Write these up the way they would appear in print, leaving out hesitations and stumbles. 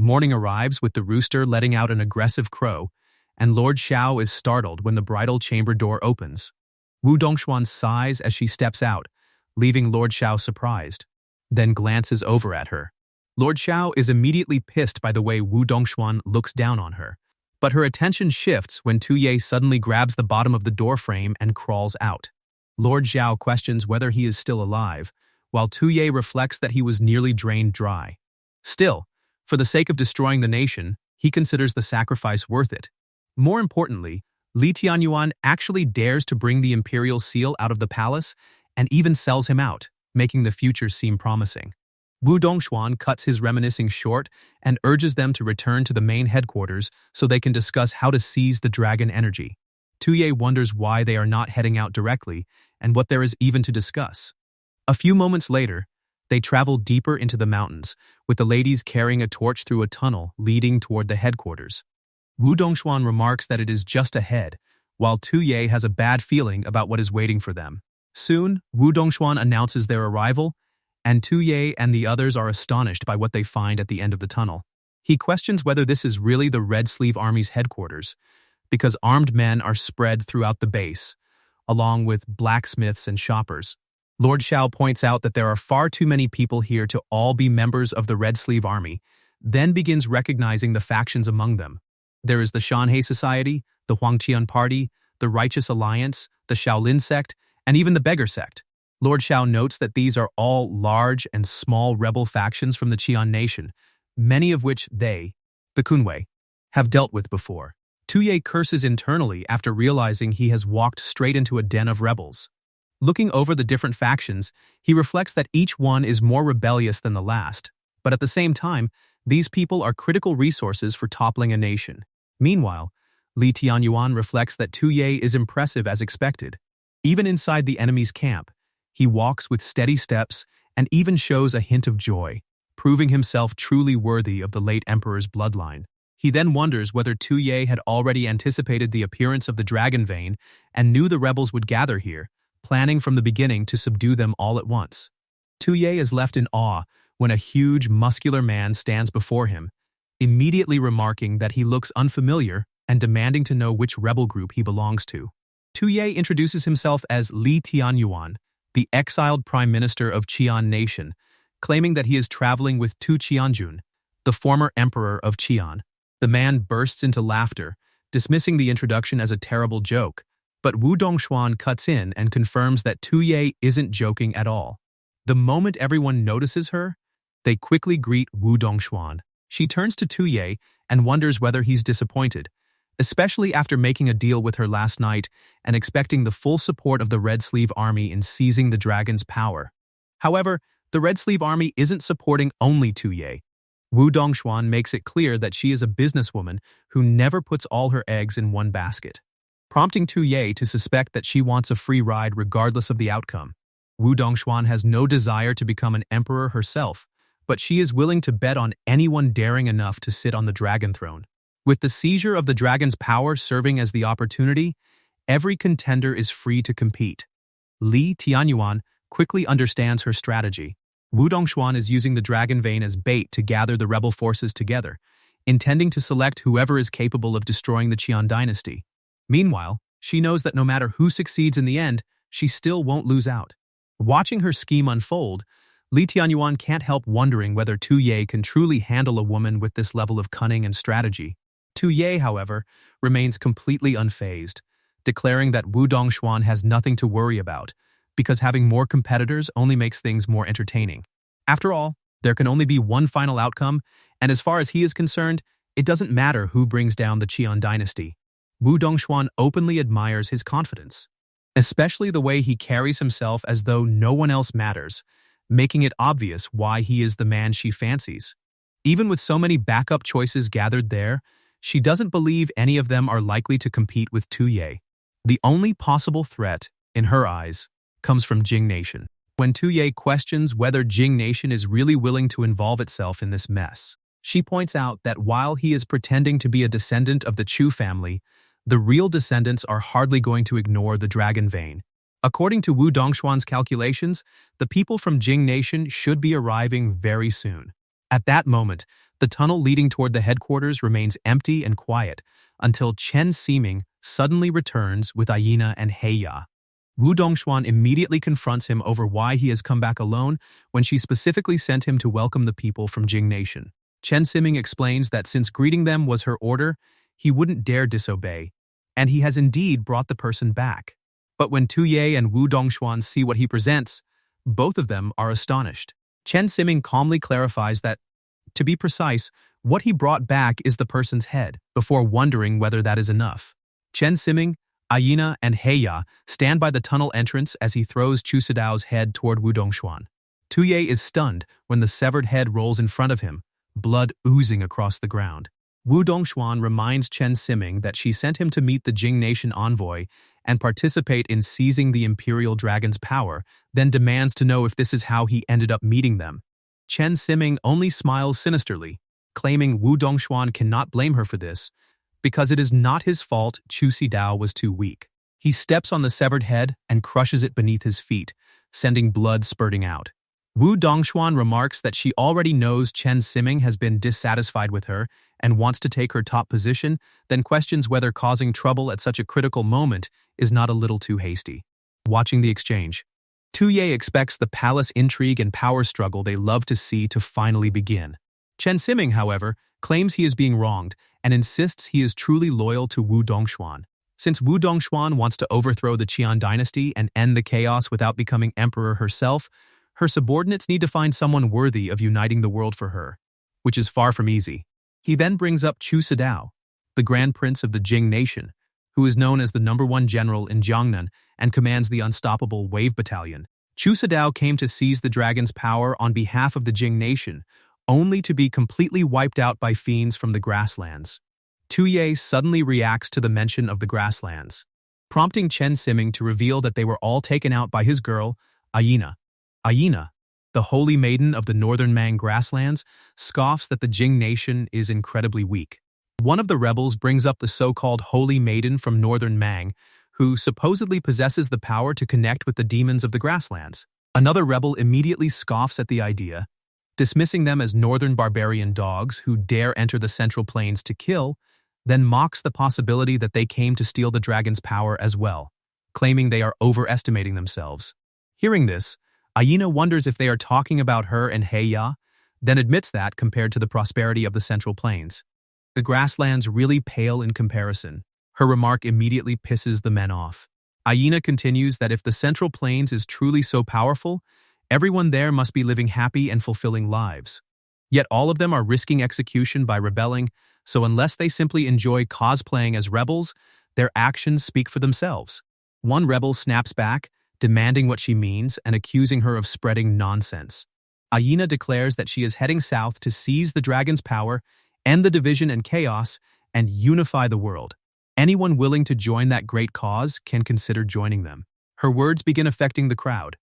Morning arrives with the rooster letting out an aggressive crow, and Lord Xiao is startled when the bridal chamber door opens. Wu Dongxuan sighs as she steps out, leaving Lord Xiao surprised, then glances over at her. Lord Xiao is immediately pissed by the way Wu Dongxuan looks down on her, but her attention shifts when Tu Ye suddenly grabs the bottom of the door frame and crawls out. Lord Xiao questions whether he is still alive, while Tu Ye reflects that he was nearly drained dry. Still, for the sake of destroying the nation, he considers the sacrifice worth it. More importantly, Li Tianyuan actually dares to bring the imperial seal out of the palace and even sells him out, making the future seem promising. Wu Dongxuan cuts his reminiscing short and urges them to return to the main headquarters so they can discuss how to seize the dragon energy. Tu Ye wonders why they are not heading out directly and what there is even to discuss. A few moments later, they travel deeper into the mountains, with the ladies carrying a torch through a tunnel leading toward the headquarters. Wu Dongxuan remarks that it is just ahead, while Tu Ye has a bad feeling about what is waiting for them. Soon, Wu Dongxuan announces their arrival, and Tu Ye and the others are astonished by what they find at the end of the tunnel. He questions whether this is really the Red Sleeve Army's headquarters, because armed men are spread throughout the base, along with blacksmiths and shoppers. Lord Xiao points out that there are far too many people here to all be members of the Red Sleeve Army, then begins recognizing the factions among them. There is the Shanhei Society, the Huangqian Party, the Righteous Alliance, the Shaolin Sect, and even the Beggar Sect. Lord Xiao notes that these are all large and small rebel factions from the Qian nation, many of which they, the Kunwei, have dealt with before. Tu Ye curses internally after realizing he has walked straight into a den of rebels. Looking over the different factions, he reflects that each one is more rebellious than the last, but at the same time, these people are critical resources for toppling a nation. Meanwhile, Li Tianyuan reflects that Tu Ye is impressive as expected. Even inside the enemy's camp, he walks with steady steps and even shows a hint of joy, proving himself truly worthy of the late emperor's bloodline. He then wonders whether Tu Ye had already anticipated the appearance of the dragon vein and knew the rebels would gather here, planning from the beginning to subdue them all at once. Tu Ye is left in awe when a huge, muscular man stands before him, immediately remarking that he looks unfamiliar and demanding to know which rebel group he belongs to. Tu Ye introduces himself as Li Tianyuan, the exiled prime minister of Qian nation, claiming that he is traveling with Tu Qianjun, the former emperor of Qian. The man bursts into laughter, dismissing the introduction as a terrible joke, but Wu Dongxuan cuts in and confirms that Tu Ye isn't joking at all. The moment everyone notices her, they quickly greet Wu Dongxuan. She turns to Tu Ye and wonders whether he's disappointed, especially after making a deal with her last night and expecting the full support of the Red Sleeve Army in seizing the dragon's power. However, the Red Sleeve Army isn't supporting only Tu Ye. Wu Dongxuan makes it clear that she is a businesswoman who never puts all her eggs in one basket, prompting Tu Ye to suspect that she wants a free ride regardless of the outcome. Wu Dongxuan has no desire to become an emperor herself, but she is willing to bet on anyone daring enough to sit on the dragon throne. With the seizure of the dragon's power serving as the opportunity, every contender is free to compete. Li Tianyuan quickly understands her strategy. Wu Dongxuan is using the dragon vein as bait to gather the rebel forces together, intending to select whoever is capable of destroying the Qian dynasty. Meanwhile, she knows that no matter who succeeds in the end, she still won't lose out. Watching her scheme unfold, Li Tianyuan can't help wondering whether Tu Ye can truly handle a woman with this level of cunning and strategy. Tu Ye, however, remains completely unfazed, declaring that Wu Dongxuan has nothing to worry about, because having more competitors only makes things more entertaining. After all, there can only be one final outcome, and as far as he is concerned, it doesn't matter who brings down the Qian dynasty. Wu Dongxuan openly admires his confidence, especially the way he carries himself as though no one else matters, making it obvious why he is the man she fancies. Even with so many backup choices gathered there, she doesn't believe any of them are likely to compete with Tu Ye. The only possible threat, in her eyes, comes from Jing Nation. When Tu Ye questions whether Jing Nation is really willing to involve itself in this mess, she points out that while he is pretending to be a descendant of the Chu family, the real descendants are hardly going to ignore the dragon vein. According to Wu Dongxuan's calculations, the people from Jing Nation should be arriving very soon. At that moment, The tunnel leading toward the headquarters remains empty and quiet until Chen Ximing suddenly returns with Ayina and Heya. Wu Dongxuan immediately confronts him over why he has come back alone when she specifically sent him to welcome the people from Jing Nation. Chen Ximing explains that since greeting them was her order, he wouldn't dare disobey, and he has indeed brought the person back. But when Tu Ye and Wu Dongxuan see what he presents, both of them are astonished. Chen Ximing calmly clarifies that, to be precise, what he brought back is the person's head, before wondering whether that is enough. Chen Ximing, Ayina, and Heya stand by the tunnel entrance as he throws Chu Sidao's head toward Wu Dongxuan. Tu Ye is stunned when the severed head rolls in front of him, blood oozing across the ground. Wu Dongxuan reminds Chen Ximing that she sent him to meet the Jing Nation envoy and participate in seizing the Imperial Dragon's power, then demands to know if this is how he ended up meeting them. Chen Ximing only smiles sinisterly, claiming Wu Dongxuan cannot blame her for this, because it is not his fault Chu Sidao was too weak. He steps on the severed head and crushes it beneath his feet, sending blood spurting out. Wu Dongxuan remarks that she already knows Chen Ximing has been dissatisfied with her and wants to take her top position, then questions whether causing trouble at such a critical moment is not a little too hasty. Watching the exchange, Tu Ye expects the palace intrigue and power struggle they love to see to finally begin. Chen Ximing, however, claims he is being wronged and insists he is truly loyal to Wu Dongxuan. Since Wu Dongxuan wants to overthrow the Qian dynasty and end the chaos without becoming emperor herself, her subordinates need to find someone worthy of uniting the world for her, which is far from easy. He then brings up Chu Sidao, the Grand Prince of the Jing Nation, who is known as the #1 general in Jiangnan and commands the unstoppable Wave Battalion. Chu Sidao came to seize the dragon's power on behalf of the Jing Nation, only to be completely wiped out by fiends from the grasslands. Tu Ye suddenly reacts to the mention of the grasslands, prompting Chen Ximing to reveal that they were all taken out by his girl, Ayina. Ayina, the holy maiden of the northern Mang grasslands, scoffs that the Jing Nation is incredibly weak. One of the rebels brings up the so-called holy maiden from northern Mang, who supposedly possesses the power to connect with the demons of the grasslands. Another rebel immediately scoffs at the idea, dismissing them as northern barbarian dogs who dare enter the Central Plains to kill, then mocks the possibility that they came to steal the dragon's power as well, claiming they are overestimating themselves. Hearing this, Ayina wonders if they are talking about her and Heya, then admits that compared to the prosperity of the Central Plains, the grasslands really pale in comparison. Her remark immediately pisses the men off. Ayina continues that if the Central Plains is truly so powerful, everyone there must be living happy and fulfilling lives. Yet all of them are risking execution by rebelling, so unless they simply enjoy cosplaying as rebels, their actions speak for themselves. One rebel snaps back, demanding what she means and accusing her of spreading nonsense. Ayina declares that she is heading south to seize the dragon's power, end the division and chaos, and unify the world. Anyone willing to join that great cause can consider joining them. Her words begin affecting the crowd.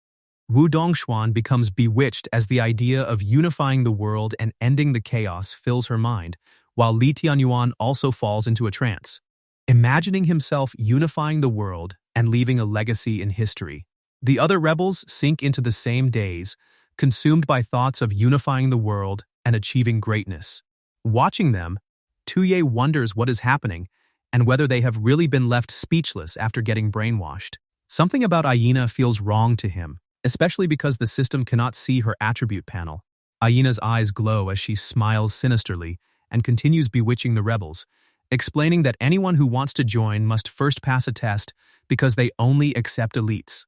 Wu Dongxuan becomes bewitched as the idea of unifying the world and ending the chaos fills her mind, while Li Tianyuan also falls into a trance, imagining himself unifying the world and leaving a legacy in history. The other rebels sink into the same daze, consumed by thoughts of unifying the world and achieving greatness. Watching them, Tu Ye wonders what is happening and whether they have really been left speechless after getting brainwashed. Something about Ayina feels wrong to him, especially because the system cannot see her attribute panel. Ayina's eyes glow as she smiles sinisterly and continues bewitching the rebels, explaining that anyone who wants to join must first pass a test because they only accept elites.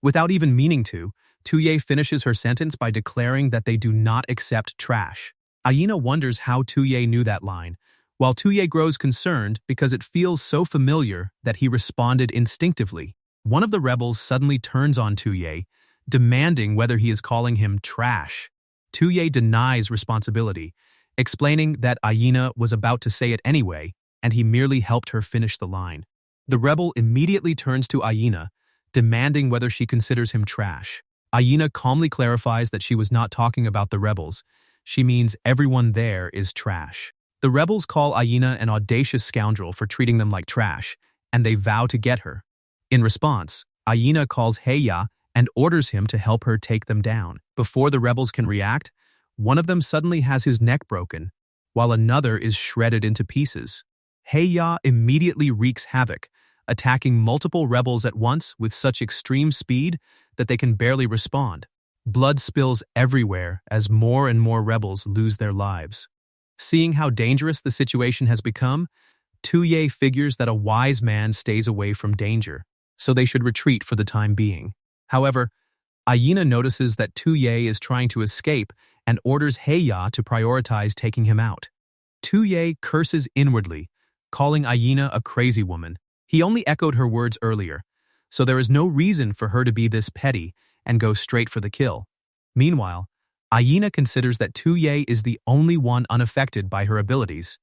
Without even meaning to, Tu Ye finishes her sentence by declaring that they do not accept trash. Ayina wonders how Tu Ye knew that line, while Tu Ye grows concerned because it feels so familiar that he responded instinctively. One of the rebels suddenly turns on Tu Ye, demanding whether he is calling him trash. Tu Ye denies responsibility, explaining that Ayina was about to say it anyway, and he merely helped her finish the line. The rebel immediately turns to Ayina, demanding whether she considers him trash. Ayina calmly clarifies that she was not talking about the rebels. She means everyone there is trash. The rebels call Ayina an audacious scoundrel for treating them like trash, and they vow to get her. In response, Ayina calls Heya and orders him to help her take them down. Before the rebels can react, one of them suddenly has his neck broken, while another is shredded into pieces. Heya immediately wreaks havoc, attacking multiple rebels at once with such extreme speed that they can barely respond. Blood spills everywhere as more and more rebels lose their lives. Seeing how dangerous the situation has become, Tuye figures that a wise man stays away from danger, so they should retreat for the time being. However, Ayina notices that Tuye is trying to escape and orders Heya to prioritize taking him out. Tuye curses inwardly, calling Ayina a crazy woman. He only echoed her words earlier, so there is no reason for her to be this petty and go straight for the kill. Meanwhile, Ayina considers that Tuye is the only one unaffected by her abilities,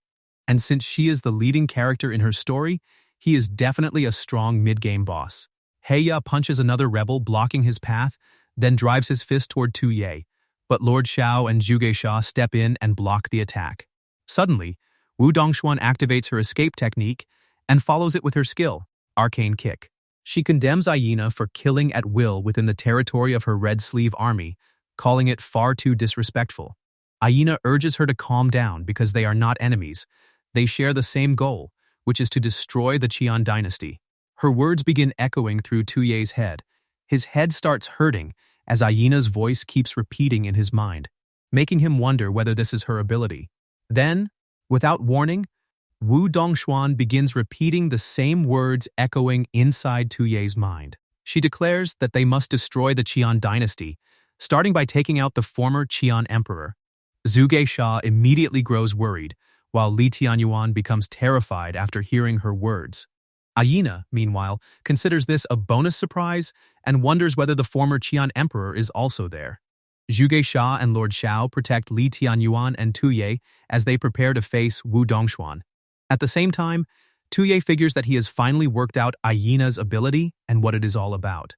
and since she is the leading character in her story, he is definitely a strong mid-game boss. Heya punches another rebel, blocking his path, then drives his fist toward Tuye, but Lord Xiao and Zhuge Sha step in and block the attack. Suddenly, Wu Dongxuan activates her escape technique and follows it with her skill, Arcane Kick. She condemns Ayina for killing at will within the territory of her Red Sleeve army, calling it far too disrespectful. Ayina urges her to calm down because they are not enemies. They share the same goal, which is to destroy the Qian dynasty. Her words begin echoing through Tuye's head. His head starts hurting as Ayina's voice keeps repeating in his mind, making him wonder whether this is her ability. Then, without warning, Wu Dongxuan begins repeating the same words echoing inside Tuye's mind. She declares that they must destroy the Qian dynasty, starting by taking out the former Qian emperor. Zhuge Sha immediately grows worried, while Li Tianyuan becomes terrified after hearing her words. Ayina, meanwhile, considers this a bonus surprise and wonders whether the former Qian emperor is also there. Zhuge Sha and Lord Xiao protect Li Tianyuan and Tuye as they prepare to face Wu Dongxuan. At the same time, Tuye figures that he has finally worked out Ayina's ability and what it is all about.